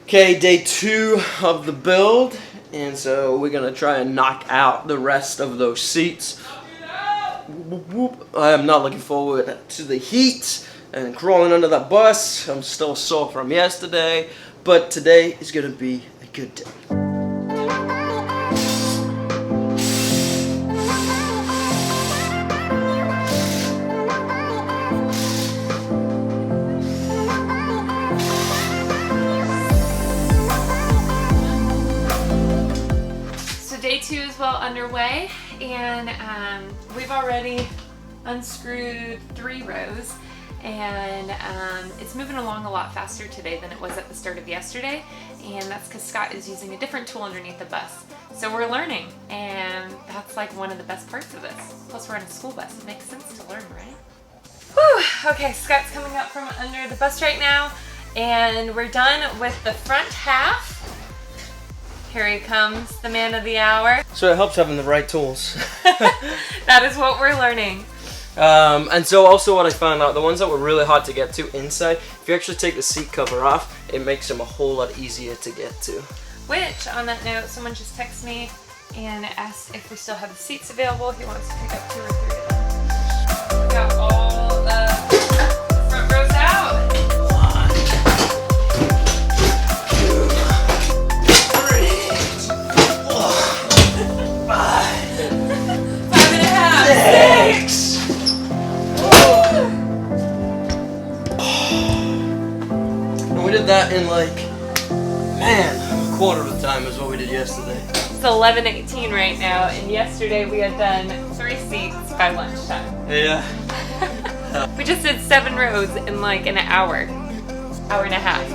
Okay, day 2 of the build, and so we're gonna try and knock out the rest of those seats. I am not looking forward to the heat and crawling under that bus. I'm still sore from yesterday, but today is gonna be a good day. Day 2 is well underway, and we've already unscrewed 3 rows, and it's moving along a lot faster today than it was at the start of yesterday, and that's because Scott is using a different tool underneath the bus. So we're learning, and that's like one of the best parts of this. Plus we're in a school bus, it makes sense to learn, right? Whew! Okay, Scott's coming up from under the bus right now, and we're done with the front half. Here he comes, the man of the hour. So it helps having the right tools. That is what we're learning. And so also what I found out, the ones that were really hard to get to inside, if you actually take the seat cover off, it makes them a whole lot easier to get to. Which, on that note, someone just texted me and asked if we still have the seats available. He wants to pick up 2 or 3 of them. We got all the front rows out. 6. And we did that in like, man, a quarter of the time is what we did yesterday. It's 11:18 right now, and yesterday we had done 3 seats by lunchtime. Yeah. We just did 7 rows in like an hour and a half.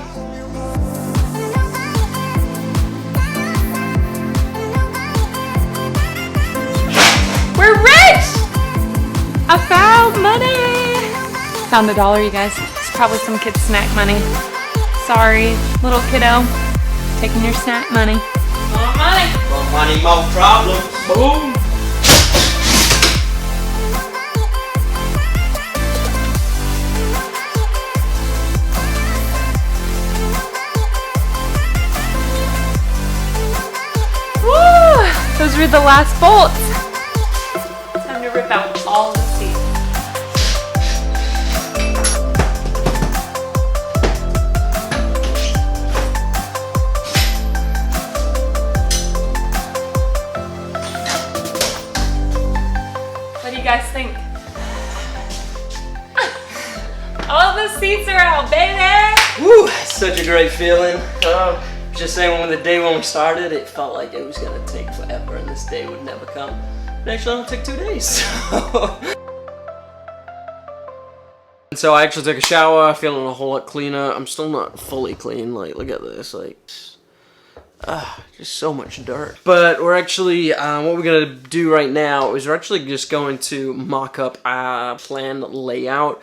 We're rich! I found money! Found $1, you guys. It's probably some kid's snack money. Sorry, little kiddo. Taking your snack money. More money! More money, more problems. Boom! Woo! Those were the last bolts. Rip out all the seats. What do you guys think? All the seats are out, baby! Woo! Such a great feeling. Just saying, when we started, it felt like it was gonna take forever and this day would never come. It actually only took 2 days. And so I actually took a shower, feeling a whole lot cleaner. I'm still not fully clean, like, look at this, like, just so much dirt. But we're actually, what we're gonna do right now is we're actually just going to mock up our plan layout,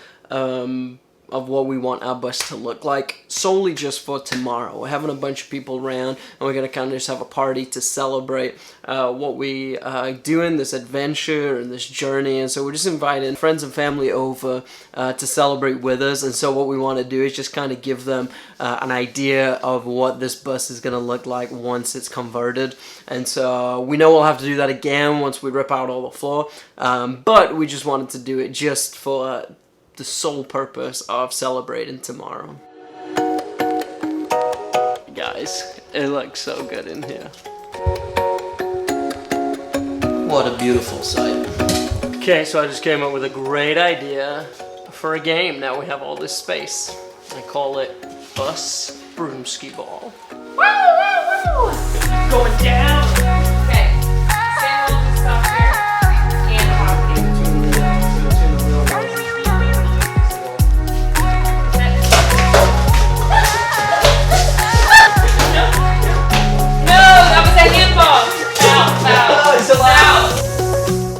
of what we want our bus to look like, solely just for tomorrow. We're having a bunch of people around, and we're gonna kind of just have a party to celebrate what we doing, this adventure and this journey. And so we're just inviting friends and family over to celebrate with us. And so what we want to do is just kind of give them an idea of what this bus is gonna look like once it's converted. And so we know we'll have to do that again once we rip out all the floor, but we just wanted to do it just for the sole purpose of celebrating tomorrow. Guys, it looks so good in here. What a beautiful sight. Okay, so I just came up with a great idea for a game. Now we have all this space. I call it Bus Broomski Ball. Woo, woo, woo! Going down! Okay, Sam will just stop here and hockey.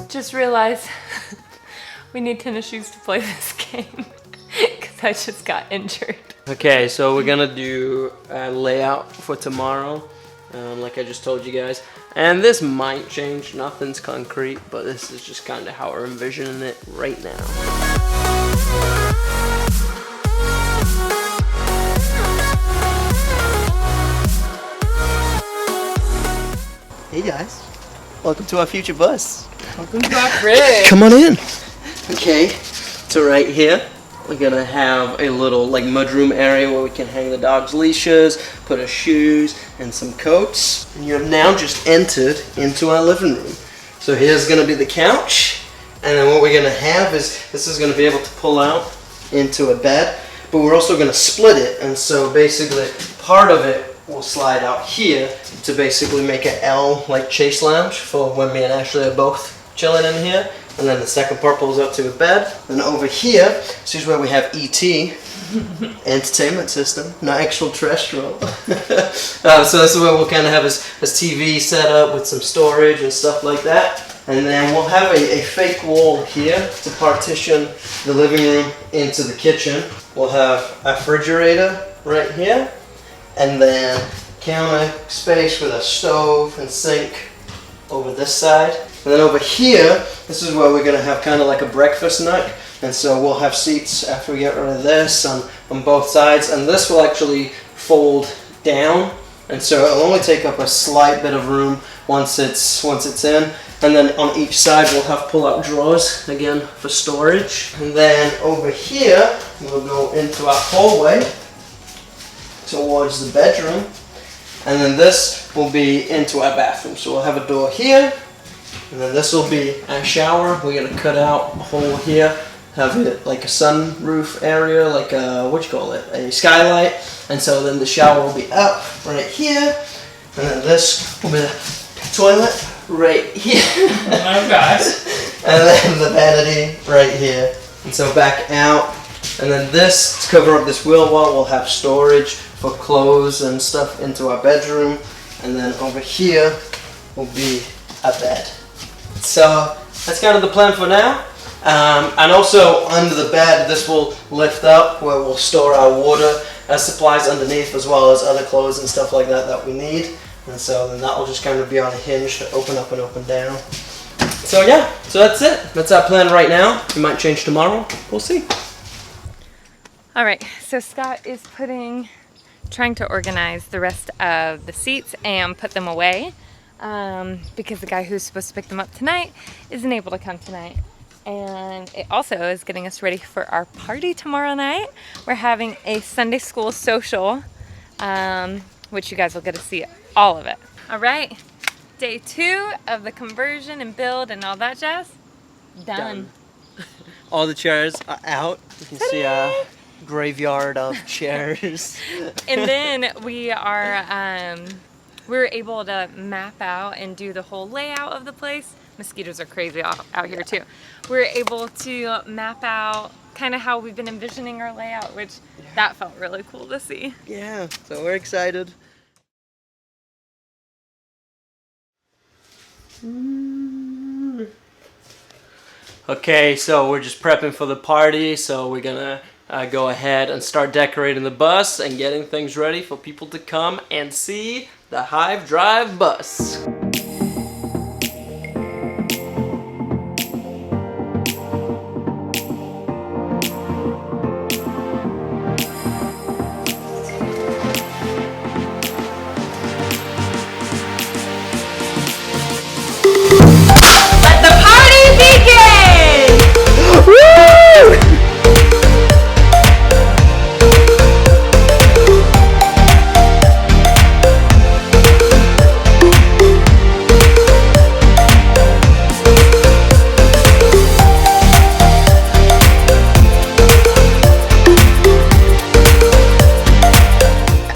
Just realized we need tennis shoes to play this game because I just got injured. Okay, so we're gonna do a layout for tomorrow, like I just told you guys. And this might change, nothing's concrete, but this is just kind of how we're envisioning it right now. Hey guys, welcome to our future bus. Welcome to our crib. Come on in. Okay, so right here we're gonna have a little like mudroom area where we can hang the dog's leashes, put our shoes and some coats. And you have now just entered into our living room. So here's gonna be the couch, and then what we're gonna have is this is gonna be able to pull out into a bed, but we're also gonna split it, and so basically part of it will slide out here to basically make an L like chase lounge for when me and Ashley are both chilling in here. And then the second part pulls up to a bed. And over here, this is where we have ET, entertainment system, not extraterrestrial. So this is where we'll kind of have his TV set up with some storage and stuff like that. And then we'll have a fake wall here to partition the living room into the kitchen. We'll have a refrigerator right here. And then counter space with a stove and sink over this side. And then over here, this is where we're going to have kind of like a breakfast nook. And so we'll have seats after we get rid of this on both sides. And this will actually fold down. And so it'll only take up a slight bit of room once it's in. And then on each side we'll have pull-out drawers, again, for storage. And then over here, we'll go into our hallway towards the bedroom, and then this will be into our bathroom. So we'll have a door here, and then this will be our shower. We're gonna cut out a hole here, have it like a sunroof area, like a, a skylight. And so then the shower will be up right here, and then this will be the toilet right here. Oh my gosh. And then the vanity right here. And so back out, and then this, to cover up this wheel wall, we'll have storage for clothes and stuff into our bedroom. And then over here will be a bed. So that's kind of the plan for now. And also under the bed, this will lift up where we'll store our water supplies underneath, as well as other clothes and stuff like that that we need. And so then that will just kind of be on a hinge to open up and open down. So yeah, so that's it. That's our plan right now. It might change tomorrow. We'll see. All right, so Scott is trying to organize the rest of the seats and put them away because the guy who's supposed to pick them up tonight isn't able to come tonight. And it also is getting us ready for our party tomorrow night. We're having a Sunday school social, which you guys will get to see all of it. All right, day 2 of the conversion and build and all that jazz, done. All the chairs are out. You can see a graveyard of chairs. And then we were able to map out and do the whole layout of the place. Mosquitoes are crazy out here too. We're able to map out kind of how we've been envisioning our layout, which that felt really cool to see. Yeah, so we're excited. Okay, so we're just prepping for the party, so we're gonna go ahead and start decorating the bus and getting things ready for people to come and see the Hive Drive bus.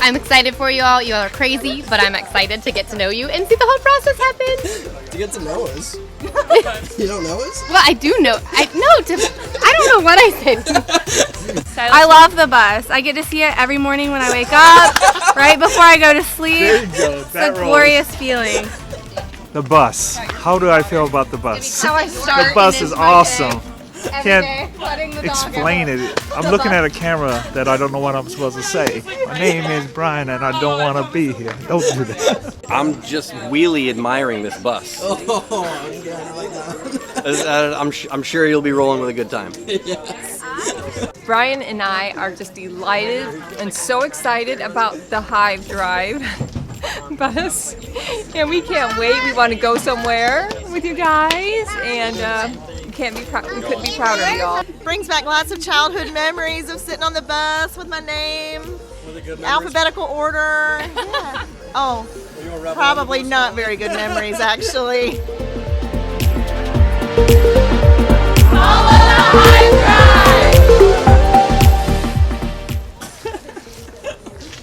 I'm excited for you all. You all are crazy, but I'm excited to get to know you and see the whole process happen. To get to know us. You don't know us? Well, I do know. I don't know what I said. I love the bus. I get to see it every morning when I wake up, right before I go to sleep. There you go. It's a glorious feeling. The bus. How do I feel about the bus? How I start. The bus is awesome. Can't Letting the dog explain out. it. I'm looking at a camera that I don't know what I'm supposed to say. My name is Brian and I don't want to be here. Don't do that. I'm just wheelie admiring this bus. I'm sure you'll be rolling with a good time. Brian and I are just delighted and so excited about the Hive Drive. bus. And we can't wait. We want to go somewhere with you guys, and we couldn't be prouder of y'all. Brings back lots of childhood memories of sitting on the bus with my name, alphabetical order. Yeah. Oh, probably not very good memories, actually.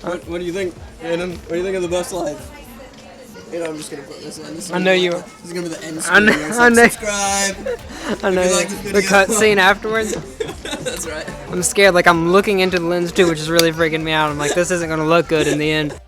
What do you think, Brandon? What do you think of the bus life? You know, I'm just gonna put this in. This I know you are. This is gonna be the end I screen. know- It's I know. Subscribe. I know. If you like this The video. cut scene afterwards. That's right. I'm scared. Like I'm looking into the lens too, which is really freaking me out. I'm like, this isn't gonna look good in the end.